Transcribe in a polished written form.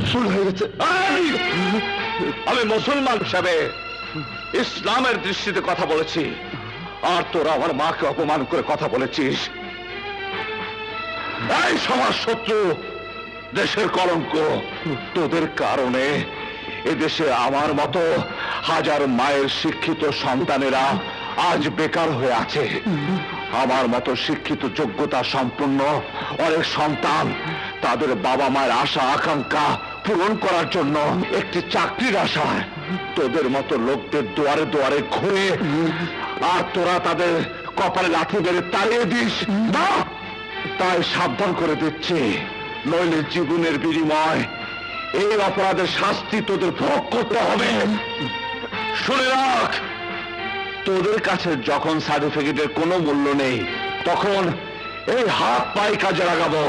ভুল হয়ে গেছে। আমি মুসলমান হিসাবে ইসলামের দৃষ্টিতে কথা বলেছি, আর তোরা আমার মাকে অপমান করে কথা বলেছিস। এই সমাজ শত্রু, দেশের কলঙ্ক, তোদের কারণে এদেশে আমার মতো হাজার মায়ের শিক্ষিত সন্তানেরা আজ বেকার হয়ে আছে। আমার মতো শিক্ষিত যোগ্যতা সম্পন্ন অনেক সন্তান তাদের বাবা মায়ের আশা আকাঙ্ক্ষা পূরণ করার জন্য একটি চাকরির আশায় তোদের মতো লোকদের দুয়ারে দুয়ারে ঘুরে, আর তোরা তাদের কপালে লাথি মেরে তাড়িয়ে দিস না। তাই সাবধান করে দিচ্ছি, নইলে জীবনের বিনিময় এই অপরাধের শাস্তি তোদের ভোগ করতে হবে। শুনে রাখ, তোদের কাছে যখন সার্টিফিকেটের কোনো মূল্য নেই, তখন এই হাত পায়ে কাজে লাগাবো।